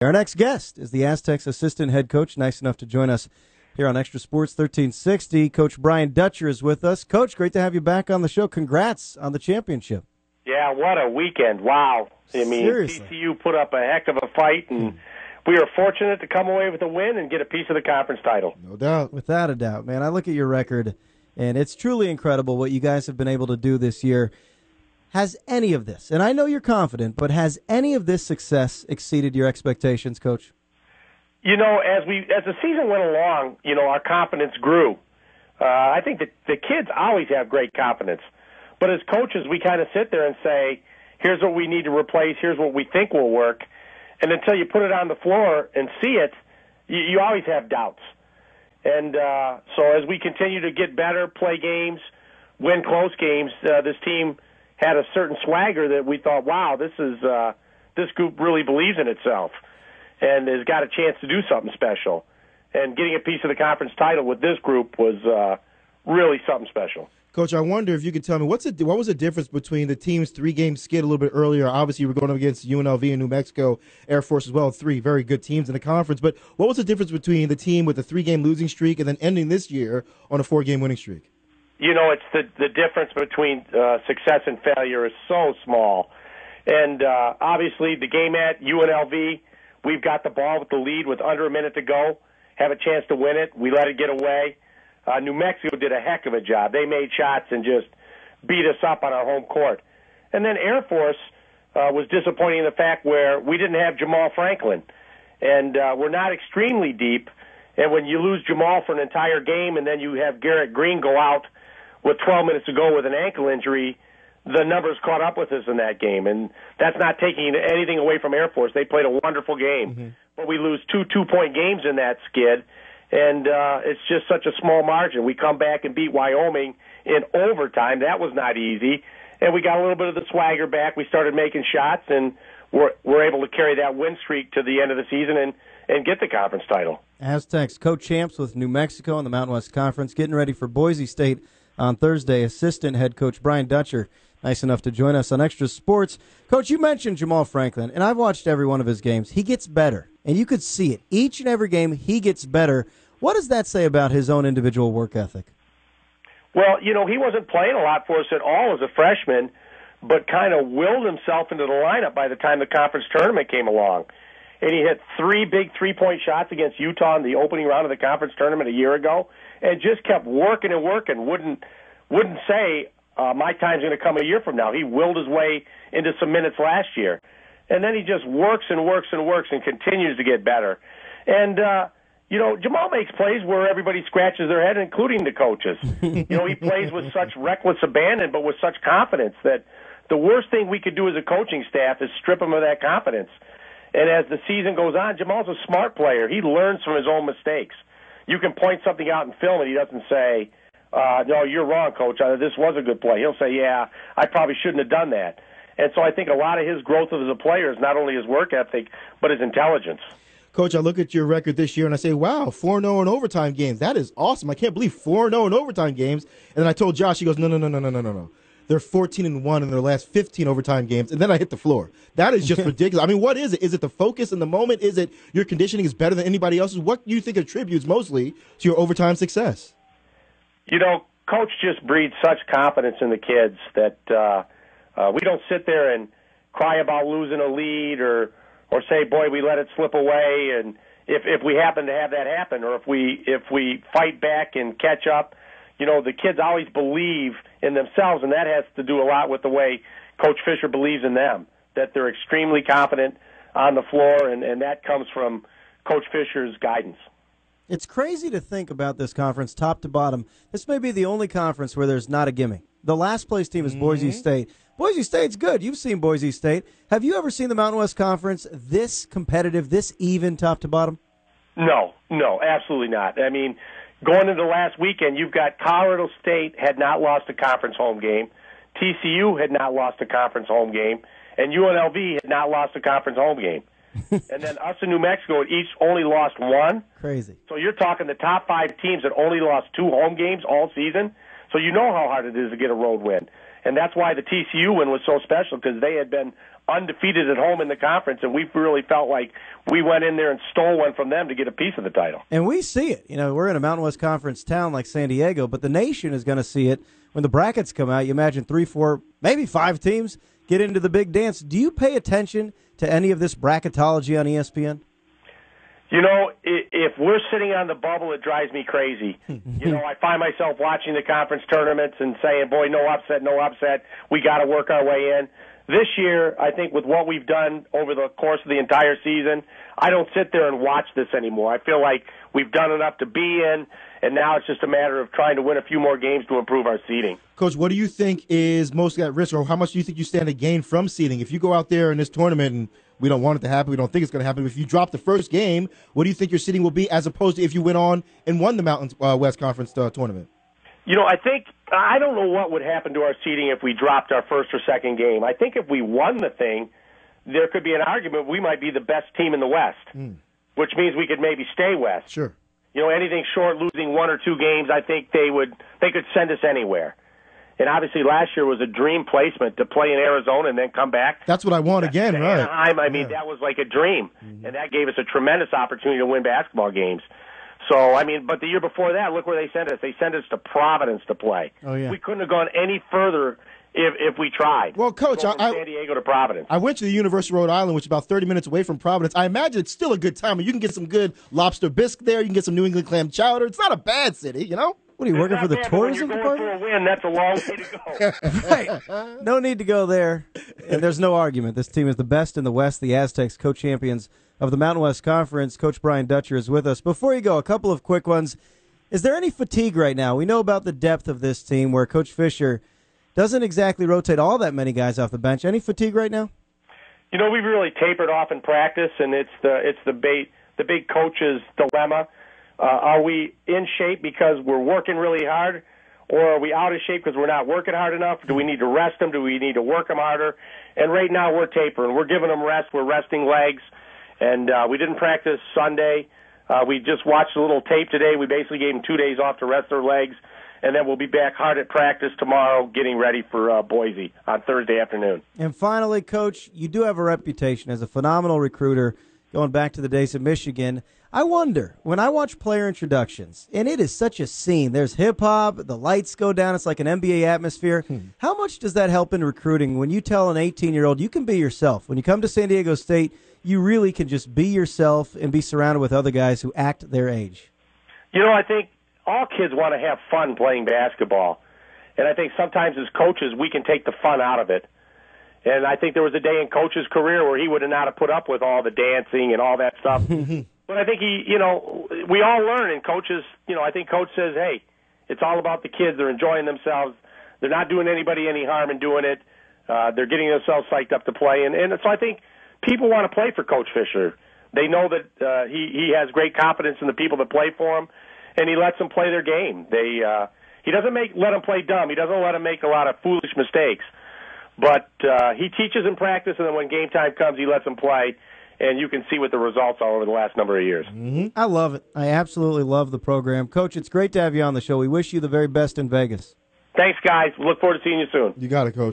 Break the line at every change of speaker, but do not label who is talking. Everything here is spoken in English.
Our next guest is the Aztecs assistant head coach, nice enough to join us here on Extra Sports 1360. Coach Brian Dutcher is with us. Coach, great to have you back on the show. Congrats on the championship.
Yeah, what a weekend. Wow. I mean,
Seriously.
TCU put up a heck of a fight, and we are fortunate to come away with a win and get a piece of the conference title.
No doubt. Without a doubt, man. I look at your record, and it's truly incredible what you guys have been able to do this year. Has any of this, and I know you're confident, but has any of this success exceeded your expectations, Coach?
You know, as the season went along, you know, our confidence grew. I think that the kids always have great confidence. But as coaches, we kind of sit there and say, here's what we need to replace, here's what we think will work. And until you put it on the floor and see it, you always have doubts. And so as we continue to get better, play games, win close games, this team had a certain swagger that we thought, wow, this group really believes in itself and has got a chance to do something special. And getting a piece of the conference title with this group was really something special.
Coach, I wonder if you could tell me what was the difference between the team's three-game skid a little bit earlier. Obviously, you were going up against UNLV and New Mexico Air Force as well, three very good teams in the conference. But what was the difference between the team with a three-game losing streak and then ending this year on a four-game winning streak?
You know, it's the difference between success and failure is so small. And obviously, the game at UNLV, we've got the ball with the lead with under a minute to go, have a chance to win it. We let it get away. New Mexico did a heck of a job. They made shots and just beat us up on our home court. And then Air Force was disappointing in the fact where we didn't have Jamal Franklin. And we're not extremely deep. And when you lose Jamal for an entire game and then you have Garrett Green go out with 12 minutes to go with an ankle injury, the numbers caught up with us in that game. And that's not taking anything away from Air Force. They played a wonderful game. Mm-hmm. But we lose two two-point games in that skid. And it's just such a small margin. We come back and beat Wyoming in overtime. That was not easy. And we got a little bit of the swagger back. We started making shots, and we're able to carry that win streak to the end of the season and get the conference title.
Aztecs co-champs with New Mexico in the Mountain West Conference, getting ready for Boise State on Thursday. Assistant head coach Brian Dutcher, nice enough to join us on Extra Sports. Coach, you mentioned Jamal Franklin, and I've watched every one of his games. He gets better, and you could see it. Each and every game, he gets better. What does that say about his own individual work ethic?
Well, you know, he wasn't playing a lot for us at all as a freshman, but kind of willed himself into the lineup by the time the conference tournament came along. And he hit three big three-point shots against Utah in the opening round of the conference tournament a year ago, and just kept working and working. Wouldn't say, my time's going to come a year from now. He willed his way into some minutes last year. And then he just works and works and works and continues to get better. And, you know, Jamal makes plays where everybody scratches their head, including the coaches. You know, he plays with such reckless abandon, but with such confidence that the worst thing we could do as a coaching staff is strip him of that confidence. And as the season goes on, Jamal's a smart player. He learns from his own mistakes. You can point something out in film, and he doesn't say, no, you're wrong, Coach. This was a good play. He'll say, yeah, I probably shouldn't have done that. And so I think a lot of his growth as a player is not only his work ethic, but his intelligence.
Coach, I look at your record this year and I say, wow, 4-0 in overtime games. That is awesome. I can't believe 4-0 in overtime games. And then I told Josh, he goes, no. They're 14-1 in their last 15 overtime games. And then I hit the floor. That is just ridiculous. I mean, what is it? Is it the focus in the moment? Is it your conditioning is better than anybody else's? What do you think attributes mostly to your overtime success?
You know, Coach just breeds such confidence in the kids that we don't sit there and cry about losing a lead or say, boy, we let it slip away, and if we happen to have that happen, or if we fight back and catch up, you know, the kids always believe in themselves, and that has to do a lot with the way Coach Fisher believes in them, that they're extremely confident on the floor, and that comes from Coach Fisher's guidance.
It's crazy to think about this conference top to bottom. This may be the only conference where there's not a gimme. The last place team is Boise State. Boise State's good. You've seen Boise State. Have you ever seen the Mountain West Conference this competitive, this even top to bottom?
No, absolutely not. I mean, going into last weekend, you've got Colorado State had not lost a conference home game, TCU had not lost a conference home game, and UNLV had not lost a conference home game. And then us and New Mexico had each only lost one.
Crazy.
So you're talking the top 5 teams that only lost 2 home games all season. So you know how hard it is to get a road win. And that's why the TCU win was so special, because they had been undefeated at home in the conference, and we really felt like we went in there and stole one from them to get a piece of the title.
And we see it. You know, we're in a Mountain West Conference town like San Diego, but the nation is going to see it when the brackets come out. You imagine 3, 4, maybe 5 teams get into the big dance. Do you pay attention to any of this bracketology on ESPN?
You know, if we're sitting on the bubble, it drives me crazy. You know, I find myself watching the conference tournaments and saying, boy, no upset, no upset. We got to work our way in. This year, I think with what we've done over the course of the entire season, I don't sit there and watch this anymore. I feel like we've done enough to be in, and now it's just a matter of trying to win a few more games to improve our seeding.
Coach, what do you think is most at risk, or how much do you think you stand to gain from seeding? If you go out there in this tournament, and we don't want it to happen, we don't think it's going to happen, if you drop the first game, what do you think your seeding will be as opposed to if you went on and won the Mountain West Conference tournament?
You know, I don't know what would happen to our seeding if we dropped our first or second game. I think if we won the thing, there could be an argument we might be the best team in the West, which means we could maybe stay West.
Sure.
You know, anything short losing 1 or 2 games, I think they could send us anywhere. And obviously last year was a dream placement to play in Arizona and then come back.
That's what I want again, right?
Anaheim, I mean, that was like a dream. And that gave us a tremendous opportunity to win basketball games. So, I mean, but the year before that, look where they sent us. They sent us to Providence to play.
Oh, yeah.
We couldn't have gone any further if we tried.
Well, Coach,
from San Diego to Providence.
I went to the University of Rhode Island, which is about 30 minutes away from Providence. I imagine it's still a good time. You can get some good lobster bisque there. You can get some New England clam chowder. It's not a bad city, you know?
What are you working for the tourism
when you're
department?
Going for a win, that's a long way to go.
Right. No need to go there. And there's no argument. This team is the best in the West. The Aztecs, co-champions of the Mountain West Conference. Coach Brian Dutcher is with us. Before you go, a couple of quick ones. Is there any fatigue right now? We know about the depth of this team where Coach Fisher doesn't exactly rotate all that many guys off the bench. Any fatigue right now?
You know, we've really tapered off in practice, and it's the big coach's dilemma. Are we in shape because we're working really hard, or are we out of shape because we're not working hard enough? Do we need to rest them? Do we need to work them harder? And right now we're tapering. We're giving them rest. We're resting legs. And we didn't practice Sunday. We just watched a little tape today. We basically gave them 2 days off to rest their legs. And then we'll be back hard at practice tomorrow, getting ready for Boise on Thursday afternoon.
And finally, Coach, you do have a reputation as a phenomenal recruiter going back to the days of Michigan. I wonder, when I watch player introductions, and it is such a scene, there's hip-hop, the lights go down, it's like an NBA atmosphere. How much does that help in recruiting when you tell an 18-year-old you can be yourself? When you come to San Diego State, you really can just be yourself and be surrounded with other guys who act their age.
You know, I think all kids want to have fun playing basketball. And I think sometimes as coaches, we can take the fun out of it. And I think there was a day in Coach's career where he would have not have put up with all the dancing and all that stuff. But I think we all learn, and coaches, I think Coach says, hey, it's all about the kids. They're enjoying themselves. They're not doing anybody any harm in doing it. They're getting themselves psyched up to play. And so I think people want to play for Coach Fisher. They know that he has great confidence in the people that play for him, and he lets them play their game. He doesn't let them play dumb. He doesn't let them make a lot of foolish mistakes. But he teaches in practice, and then when game time comes, he lets them play. And you can see what the results are over the last number of years.
I love it. I absolutely love the program. Coach, it's great to have you on the show. We wish you the very best in Vegas.
Thanks, guys. Look forward to seeing you soon.
You got it, Coach.